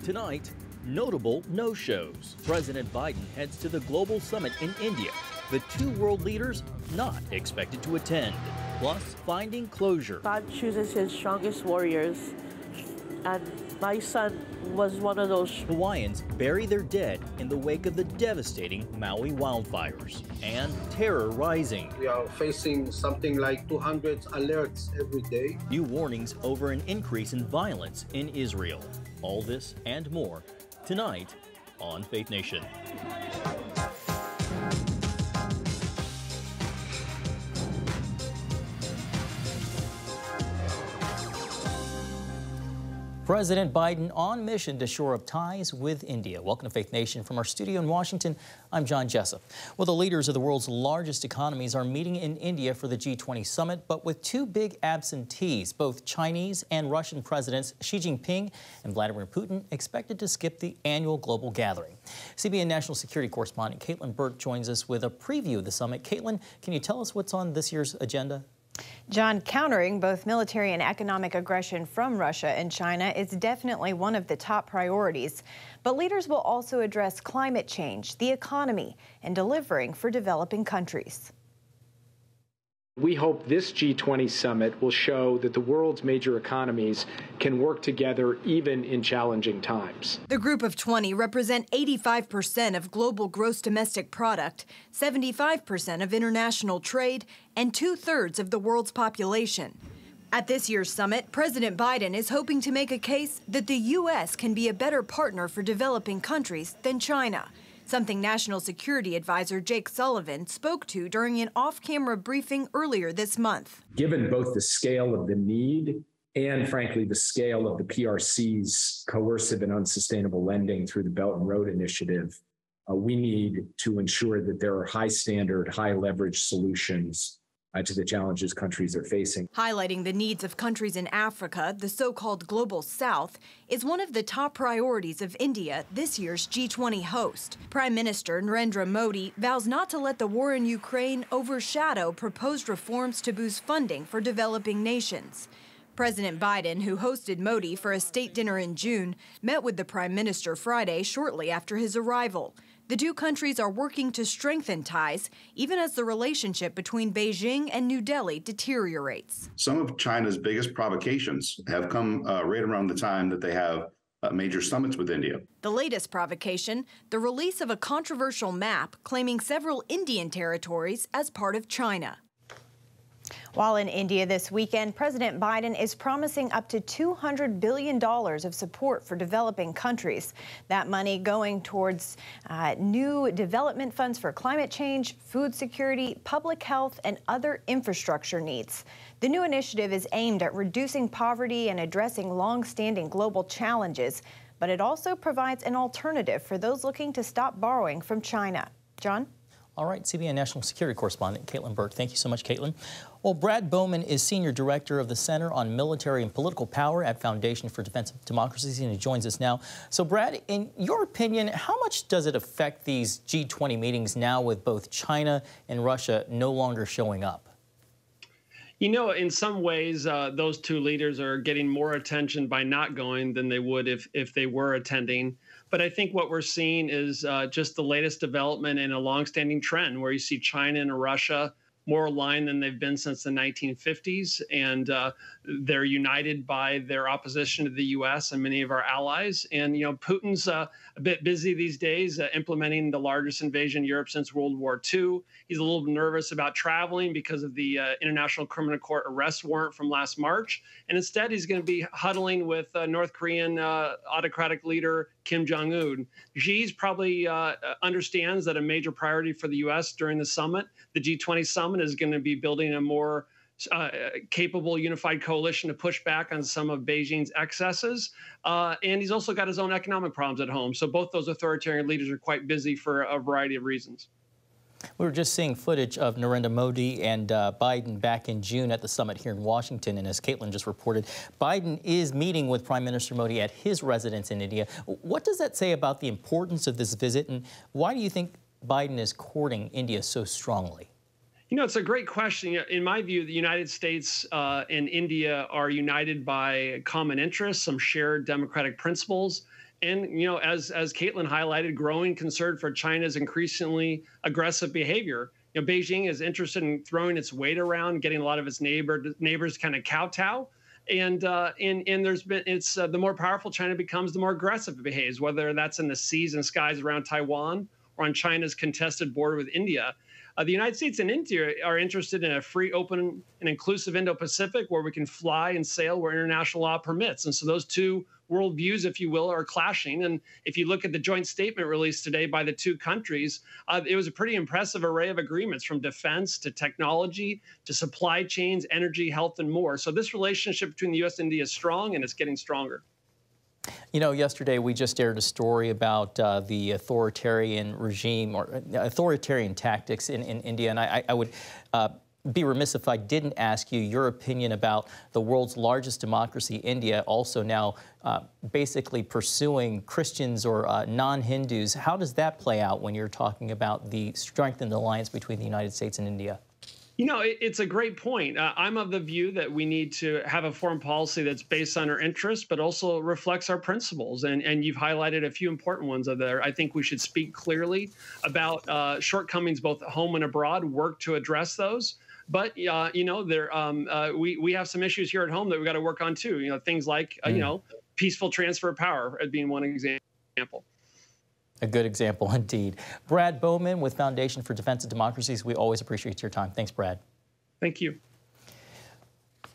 Tonight, notable no-shows. President Biden heads to the global summit in India. The two world leaders not expected to attend. Plus, finding closure. God chooses his strongest warriors, and my son was one of those. Hawaiians bury their dead in the wake of the devastating Maui wildfires. And terror rising. We are facing something like 200 alerts every day. New warnings over an increase in violence in Israel. All this and more tonight on Faith Nation. President Biden on mission to shore up ties with India. Welcome to Faith Nation from our studio in Washington. I'm John Jessup. Well, the leaders of the world's largest economies are meeting in India for the G20 summit, but with two big absentees, both Chinese and Russian presidents Xi Jinping and Vladimir Putin expected to skip the annual global gathering. CBN national security correspondent Caitlin Burke joins us with a preview of the summit. Caitlin, can you tell us what's on this year's agenda? John, countering both military and economic aggression from Russia and China is definitely one of the top priorities. But leaders will also address climate change, the economy, and delivering for developing countries. We hope this G20 summit will show that the world's major economies can work together even in challenging times. The group of 20 represent 85% of global gross domestic product, 75% of international trade, and 2/3 of the world's population. At this year's summit, President Biden is hoping to make a case that the U.S. can be a better partner for developing countries than China, something National Security Advisor Jake Sullivan spoke to during an off-camera briefing earlier this month. Given both the scale of the need and, frankly, the scale of the PRC's coercive and unsustainable lending through the Belt and Road Initiative, we need to ensure that there are high-standard, high-leverage solutions to the challenges countries are facing. Highlighting the needs of countries in Africa, the so-called Global South, is one of the top priorities of India, this year's G20 host. Prime Minister Narendra Modi vows not to let the war in Ukraine overshadow proposed reforms to boost funding for developing nations. President Biden, who hosted Modi for a state dinner in June, met with the Prime Minister Friday shortly after his arrival. The two countries are working to strengthen ties, even as the relationship between Beijing and New Delhi deteriorates. Some of China's biggest provocations have come right around the time that they have major summits with India. The latest provocation, the release of a controversial map claiming several Indian territories as part of China. While in India this weekend, President Biden is promising up to $200 billion of support for developing countries. That money going towards new development funds for climate change, food security, public health, and other infrastructure needs. The new initiative is aimed at reducing poverty and addressing long-standing global challenges, but it also provides an alternative for those looking to stop borrowing from China. John? All right, CBN National Security Correspondent Caitlin Burke. Thank you so much, Caitlin. Well, Brad Bowman is Senior Director of the Center on Military and Political Power at Foundation for Defense of Democracy, and he joins us now. So, Brad, in your opinion, how much does it affect these G20 meetings now with both China and Russia no longer showing up? You know, in some ways, those two leaders are getting more attention by not going than they would if they were attending. But I think what we're seeing is just the latest development in a longstanding trend where you see China and Russia more aligned than they've been since the 1950s. And they're united by their opposition to the U.S. and many of our allies. And, you know, Putin's a bit busy these days implementing the largest invasion in Europe since World War II. He's a little nervous about traveling because of the International Criminal Court arrest warrant from last March. And instead, he's going to be huddling with North Korean autocratic leader Kim Jong-un. Xi's probably understands that a major priority for the U.S. during the summit, the G20 summit, is going to be building a more capable unified coalition to push back on some of Beijing's excesses. And he's also got his own economic problems at home. So both those authoritarian leaders are quite busy for a variety of reasons. We were just seeing footage of Narendra Modi and Biden back in June at the summit here in Washington. And as Caitlin just reported, Biden is meeting with Prime Minister Modi at his residence in India. What does that say about the importance of this visit? And why do you think Biden is courting India so strongly? You know, it's a great question. In my view, the United States and India are united by common interests, some shared democratic principles. And, you know, as Caitlin highlighted, growing concern for China's increasingly aggressive behavior. You know, Beijing is interested in throwing its weight around, getting a lot of its neighbors kind of kowtow. And there's been, the more powerful China becomes, the more aggressive it behaves, whether that's in the seas and skies around Taiwan or on China's contested border with India. The United States and India are interested in a free, open, and inclusive Indo-Pacific where we can fly and sail where international law permits. And so those two worldviews, if you will, are clashing. And if you look at the joint statement released today by the two countries, it was a pretty impressive array of agreements from defense to technology to supply chains, energy, health, and more. So this relationship between the U.S. and India is strong, and it's getting stronger. You know, yesterday we just aired a story about the authoritarian regime or authoritarian tactics in India, and I would be remiss if I didn't ask you your opinion about the world's largest democracy, India, also now basically pursuing Christians or non-Hindus. How does that play out when you're talking about the strengthened alliance between the United States and India? You know, it's a great point. I'm of the view that we need to have a foreign policy that's based on our interests, but also reflects our principles. And you've highlighted a few important ones there. I think we should speak clearly about shortcomings both at home and abroad, work to address those. But, you know, we have some issues here at home that we've got to work on, too. You know, things like, you know, peaceful transfer of power as being one example. A good example indeed. Brad Bowman with Foundation for Defense of Democracies. We always appreciate your time. Thanks, Brad. Thank you.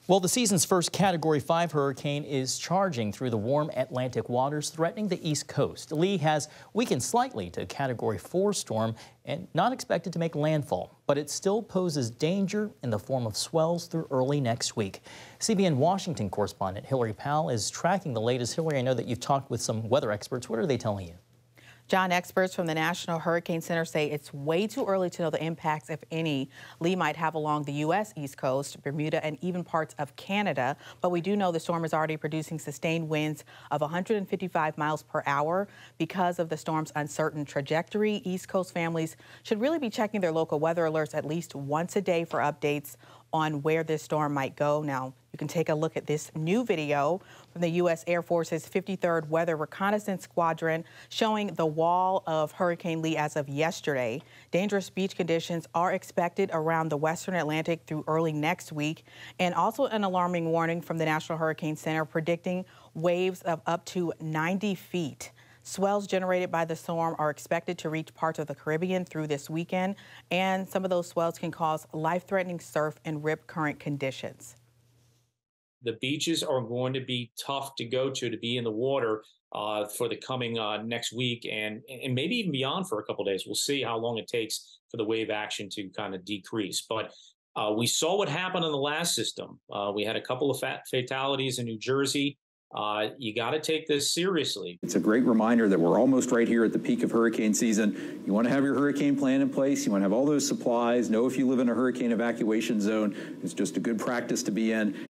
Well, the season's first Category 5 hurricane is charging through the warm Atlantic waters, threatening the East Coast. Lee has weakened slightly to a Category 4 storm and not expected to make landfall, but it still poses danger in the form of swells through early next week. CBN Washington correspondent Hillary Powell is tracking the latest. Hillary, I know that you've talked with some weather experts. What are they telling you? John, experts from the National Hurricane Center say it's way too early to know the impacts, if any, Lee might have along the U.S. East Coast, Bermuda, and even parts of Canada. But we do know the storm is already producing sustained winds of 155 miles per hour. Because of the storm's uncertain trajectory, East Coast families should really be checking their local weather alerts at least once a day for updates on where this storm might go. Now, you can take a look at this new video from the U.S. Air Force's 53rd Weather Reconnaissance Squadron showing the wall of Hurricane Lee as of yesterday. Dangerous beach conditions are expected around the western Atlantic through early next week, and also an alarming warning from the National Hurricane Center predicting waves of up to 90 feet. Swells generated by the storm are expected to reach parts of the Caribbean through this weekend, and some of those swells can cause life-threatening surf and rip current conditions. The beaches are going to be tough to go to be in the water for the coming next week and maybe even beyond for a couple of days. We'll see how long it takes for the wave action to kind of decrease. But we saw what happened in the last system. We had a couple of fatalities in New Jersey. You got to take this seriously. It's a great reminder that we're almost right here at the peak of hurricane season. You want to have your hurricane plan in place. You want to have all those supplies. Know if you live in a hurricane evacuation zone. It's just a good practice to be in.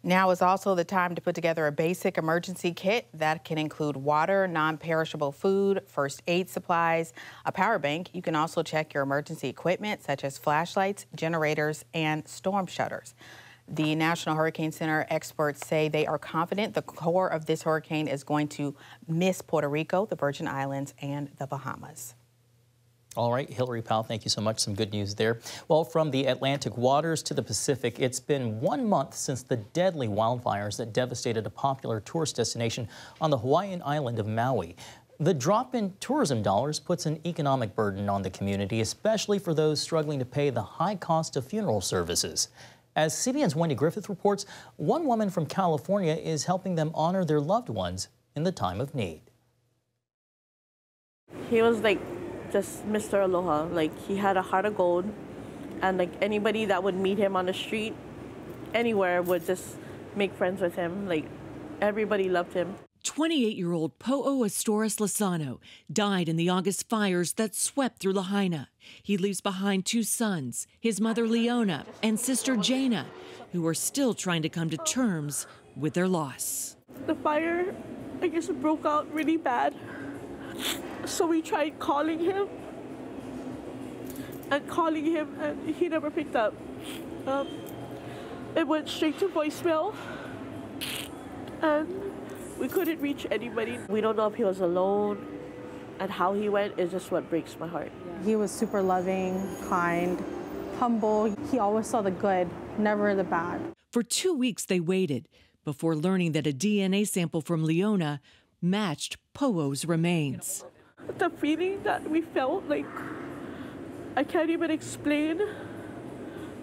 Now is also the time to put together a basic emergency kit that can include water, non-perishable food, first aid supplies, a power bank. You can also check your emergency equipment such as flashlights, generators, and storm shutters. The National Hurricane Center experts say they are confident the core of this hurricane is going to miss Puerto Rico, the Virgin Islands, and the Bahamas. All right, Hillary Powell, thank you so much. Some good news there. Well, from the Atlantic waters to the Pacific, it's been 1 month since the deadly wildfires that devastated a popular tourist destination on the Hawaiian island of Maui. The drop in tourism dollars puts an economic burden on the community, especially for those struggling to pay the high cost of funeral services. As CBN's Wendy Griffith reports, one woman from California is helping them honor their loved ones in the time of need. He was like just Mr. Aloha. Like, he had a heart of gold, and like anybody that would meet him on the street anywhere would just make friends with him. Like, everybody loved him. 28-year-old Po'o Astoris Lozano died in the August fires that swept through Lahaina. He leaves behind 2 sons, his mother Leona and sister Jaina, who are still trying to come to terms with their loss. The fire, I guess, broke out really bad. So we tried calling him, and he never picked up. It went straight to voicemail, and We couldn't reach anybody. We don't know if he was alone, and how he went is just what breaks my heart. He was super loving, kind, humble. He always saw the good, never the bad. For 2 weeks they waited before learning that a DNA sample from Leona matched Po'o's remains. The feeling that we felt, like, I can't even explain,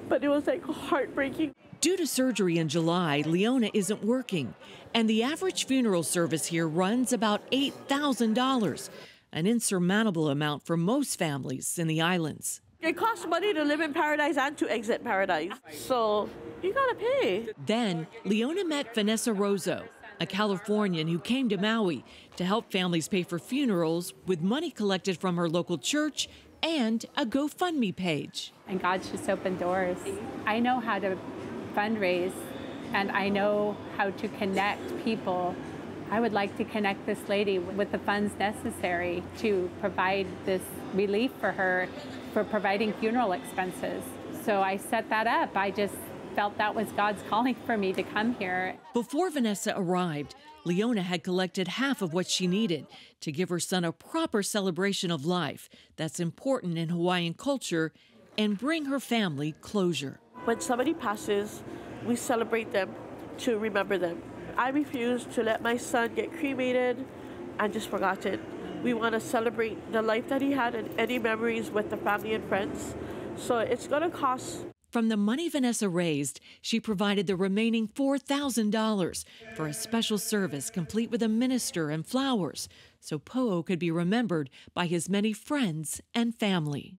but it was like heartbreaking. Due to surgery in July, Leona isn't working, and the average funeral service here runs about $8,000, an insurmountable amount for most families in the islands. It costs money to live in paradise and to exit paradise, so you gotta pay. Then Leona met Vanessa Rosso, a Californian who came to Maui to help families pay for funerals with money collected from her local church and a GoFundMe page. And God just opened doors. I know how to fundraise, and I know how to connect people. I would like to connect this lady with the funds necessary to provide this relief for her for providing funeral expenses. So I set that up. I just felt that was God's calling for me to come here. Before Vanessa arrived, Leona had collected half of what she needed to give her son a proper celebration of life that's important in Hawaiian culture and bring her family closure. When somebody passes, we celebrate them to remember them. I refuse to let my son get cremated and just forgotten. We want to celebrate the life that he had and any memories with the family and friends. So it's going to cost. From the money Vanessa raised, she provided the remaining $4,000 for a special service complete with a minister and flowers, so Po'o could be remembered by his many friends and family.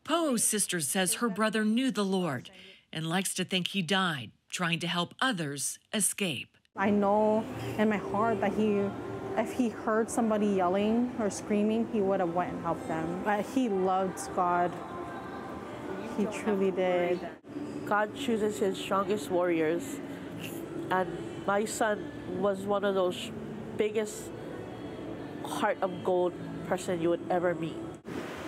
Po'o's sister says her brother knew the Lord and likes to think he died trying to help others escape. I know in my heart that if he heard somebody yelling or screaming, he would have went and helped them. But he loved God. He truly did. God chooses his strongest warriors, and my son was one of those biggest heart of gold person you would ever meet.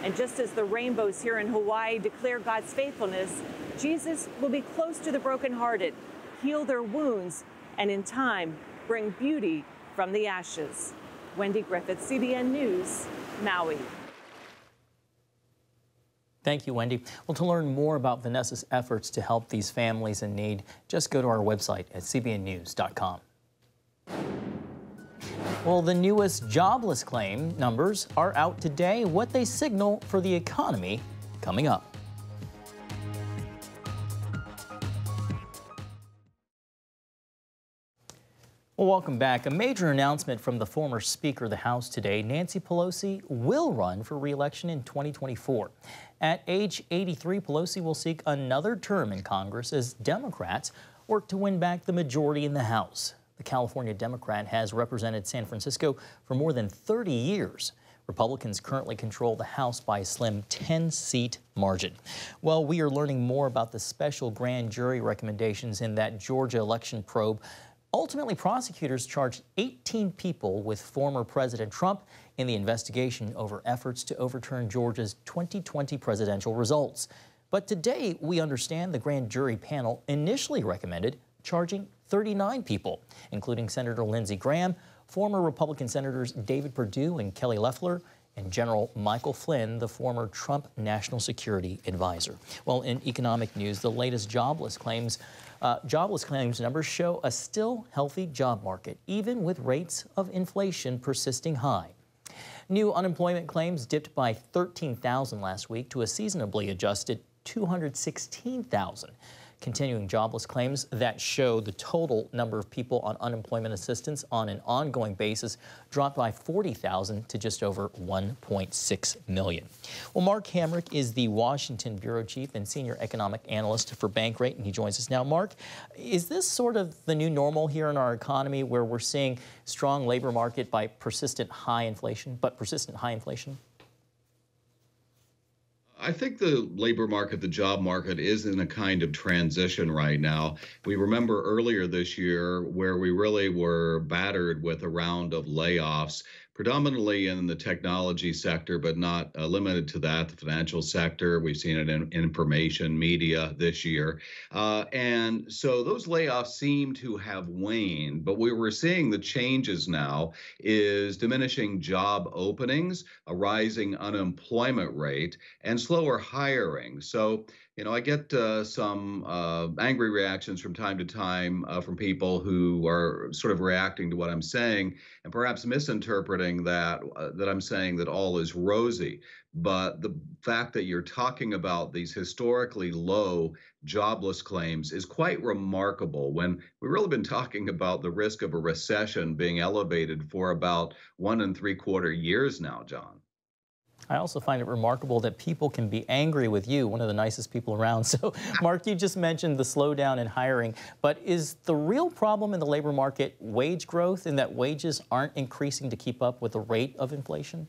And just as the rainbows here in Hawaii declare God's faithfulness, Jesus will be close to the brokenhearted, heal their wounds, and in time, bring beauty from the ashes. Wendy Griffith, CBN News, Maui. Thank you, Wendy. Well, to learn more about Vanessa's efforts to help these families in need, just go to our website at cbnnews.com. Well, the newest jobless claim numbers are out today, what they signal for the economy coming up. Well, welcome back. A major announcement from the former Speaker of the House today. Nancy Pelosi will run for re-election in 2024. At age 83, Pelosi will seek another term in Congress as Democrats work to win back the majority in the House. The California Democrat has represented San Francisco for more than 30 years. Republicans currently control the House by a slim 10-seat margin. Well, we are learning more about the special grand jury recommendations in that Georgia election probe. Ultimately, prosecutors charged 18 people with former President Trump in the investigation over efforts to overturn Georgia's 2020 presidential results. But today, we understand the grand jury panel initially recommended charging 39 people, including Senator Lindsey Graham, former Republican Senators David Perdue and Kelly Loeffler, and General Michael Flynn, the former Trump National Security Advisor. Well, in economic news, the latest jobless claims numbers show a still healthy job market, even with rates of inflation persisting high. New unemployment claims dipped by 13,000 last week to a seasonably adjusted 216,000. Continuing jobless claims that show the total number of people on unemployment assistance on an ongoing basis dropped by 40,000 to just over 1.6 million. Well, Mark Hamrick is the Washington bureau chief and senior economic analyst for Bankrate, and he joins us now. Mark, is this sort of the new normal here in our economy where we're seeing strong labor market by persistent high inflation? I think the labor market, the job market, is in a kind of transition right now. We remember earlier this year where we really were battered with a round of layoffs. predominantly in the technology sector, but not limited to that, the financial sector. We've seen it in information media this year. And so those layoffs seem to have waned, but where we're seeing the changes now is diminishing job openings, a rising unemployment rate, and slower hiring. So, I get some angry reactions from time to time from people who are sort of reacting to what I'm saying and perhaps misinterpreting that I'm saying that all is rosy. But the fact that you're talking about these historically low jobless claims is quite remarkable when we've really been talking about the risk of a recession being elevated for about 1.75 years now, John. I also find it remarkable that people can be angry with you, one of the nicest people around. So, Mark, you just mentioned the slowdown in hiring, but is the real problem in the labor market wage growth, in that wages aren't increasing to keep up with the rate of inflation?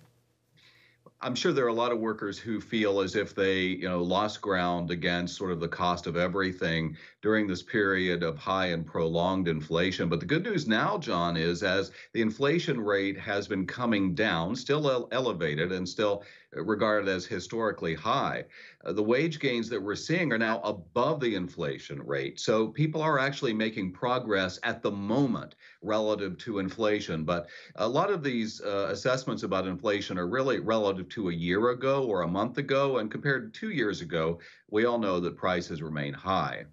I'm sure there are a lot of workers who feel as if they, lost ground against sort of the cost of everything during this period of high and prolonged inflation. But the good news now, John, is as the inflation rate has been coming down, still elevated and still regarded as historically high, the wage gains that we're seeing are now above the inflation rate. So people are actually making progress at the moment relative to inflation. But a lot of these assessments about inflation are really relative to a year ago or a month ago. And compared to 2 years ago, we all know that prices remain high.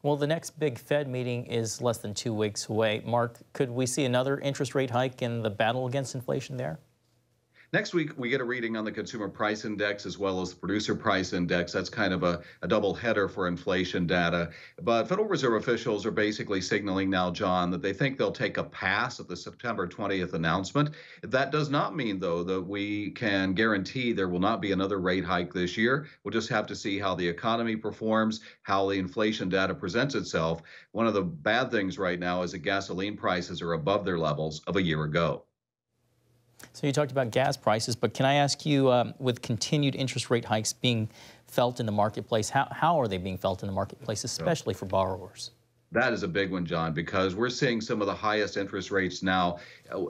Well, the next big Fed meeting is less than 2 weeks away. Mark, could we see another interest rate hike in the battle against inflation there? Next week, we get a reading on the consumer price index as well as the producer price index. That's kind of a double header for inflation data. But Federal Reserve officials are basically signaling now, John, that they think they'll take a pass at the September 20th announcement. That does not mean, though, that we can guarantee there will not be another rate hike this year. We'll just have to see how the economy performs, how the inflation data presents itself. One of the bad things right now is that gasoline prices are above their levels of a year ago. So you talked about gas prices, but can I ask you, with continued interest rate hikes being felt in the marketplace, how are they being felt in the marketplace, especially for borrowers? That is a big one, John, because we're seeing some of the highest interest rates now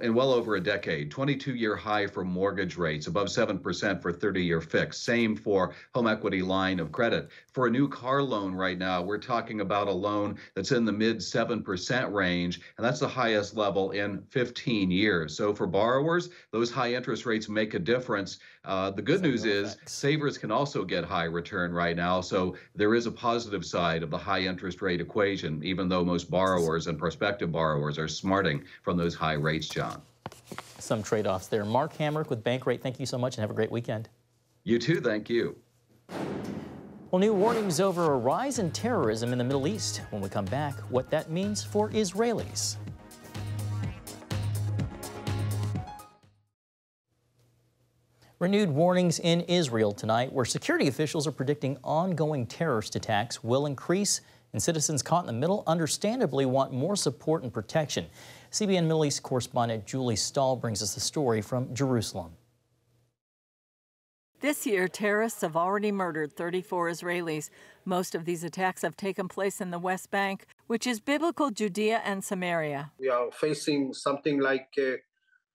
in well over a decade. 22-year high for mortgage rates, above 7% for 30-year fixed. Same for home equity line of credit. For a new car loan right now, we're talking about a loan that's in the mid 7% range, and that's the highest level in 15 years. So for borrowers, those high interest rates make a difference. The good news is savers can also get high return right now. So there is a positive side of the high interest rate equation, even though most borrowers and prospective borrowers are smarting from those high rates, John. Some trade-offs there. Mark Hamrick with Bankrate, thank you so much and have a great weekend. You too, thank you. Well, new warnings over a rise in terrorism in the Middle East. When we come back, what that means for Israelis. Renewed warnings in Israel tonight, where security officials are predicting ongoing terrorist attacks will increase, and citizens caught in the middle understandably want more support and protection. CBN Middle East correspondent Julie Stahl brings us the story from Jerusalem. This year, terrorists have already murdered 34 Israelis. Most of these attacks have taken place in the West Bank, which is biblical Judea and Samaria. We are facing something like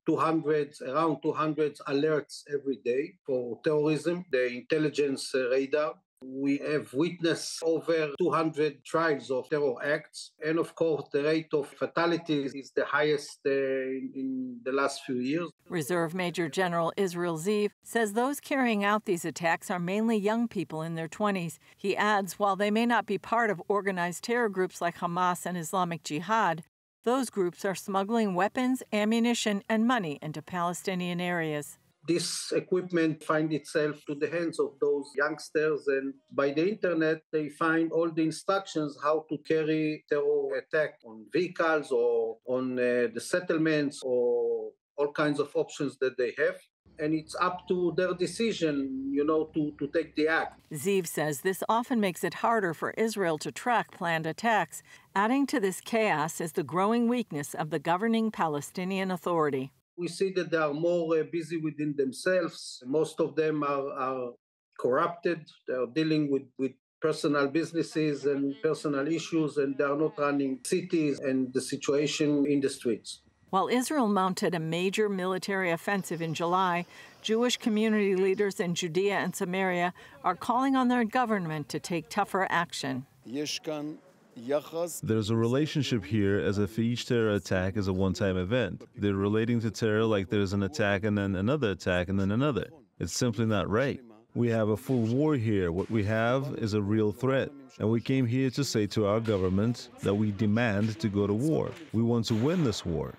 around 200 alerts every day for terrorism, the intelligence radar. We have witnessed over 200 trials of terror acts. And of course, the rate of fatalities is the highest in the last few years. Reserve Major General Israel Ziv says those carrying out these attacks are mainly young people in their 20s. He adds, while they may not be part of organized terror groups like Hamas and Islamic Jihad, those groups are smuggling weapons, ammunition, and money into Palestinian areas. This equipment finds itself to the hands of those youngsters, and by the internet, they find all the instructions how to carry terror attack on vehicles or on the settlements or all kinds of options that they have. And it's up to their decision, to take the act. Ziv says this often makes it harder for Israel to track planned attacks. Adding to this chaos is the growing weakness of the governing Palestinian Authority. We see that they are more busy within themselves. Most of them are corrupted. They are dealing with personal businesses and personal issues, and they are not running cities and the situation in the streets. While Israel mounted a major military offensive in July, Jewish community leaders in Judea and Samaria are calling on their government to take tougher action. There's a relationship here as if each terror attack is a one-time event. They're relating to terror like there's an attack and then another attack and then another. It's simply not right. We have a full war here. What we have is a real threat. And we came here to say to our government that we demand to go to war. We want to win this war.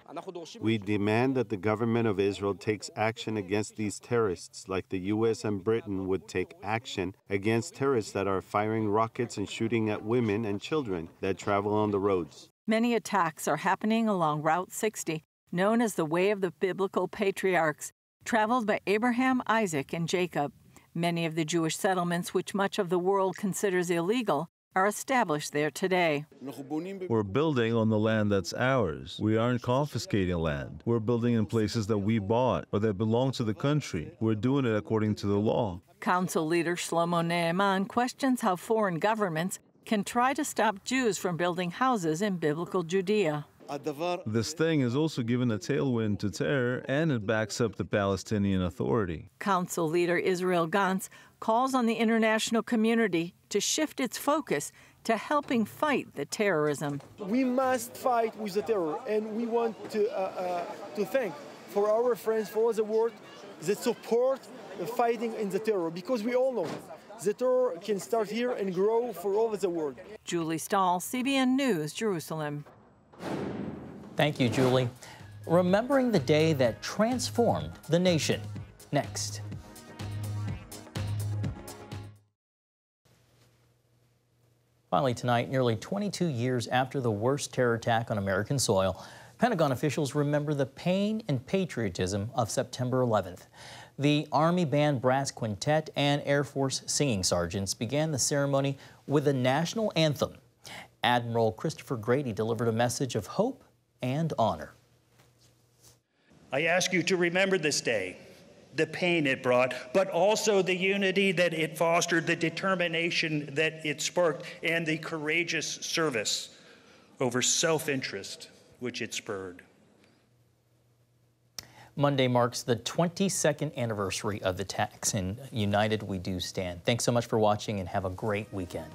We demand that the government of Israel takes action against these terrorists, like the U.S. and Britain would take action against terrorists that are firing rockets and shooting at women and children that travel on the roads. Many attacks are happening along Route 60, known as the Way of the Biblical Patriarchs, traveled by Abraham, Isaac, and Jacob. Many of the Jewish settlements, which much of the world considers illegal, are established there today. We're building on the land that's ours. We aren't confiscating land. We're building in places that we bought or that belong to the country. We're doing it according to the law. Council leader Shlomo Ne'eman questions how foreign governments can try to stop Jews from building houses in biblical Judea. This thing is also given a tailwind to terror, and it backs up the Palestinian Authority. Council leader Israel Gantz calls on the international community to shift its focus to helping fight the terrorism. We must fight with the terror, and we want to thank for our friends, for the world, that support the fighting in the terror, because we all know the terror can start here and grow for all over the world. Julie Stahl, CBN News, Jerusalem. Thank you, Julie. Remembering the day that transformed the nation. Next. Finally tonight, nearly 22 years after the worst terror attack on American soil, Pentagon officials remember the pain and patriotism of September 11th. The Army Band Brass Quintet and Air Force singing sergeants began the ceremony with a national anthem. Admiral Christopher Grady delivered a message of hope and honor. I ask you to remember this day, the pain it brought, but also the unity that it fostered, the determination that it sparked, and the courageous service over self-interest which it spurred. Monday marks the 22nd anniversary of the attacks, and united we do stand. Thanks so much for watching, and have a great weekend.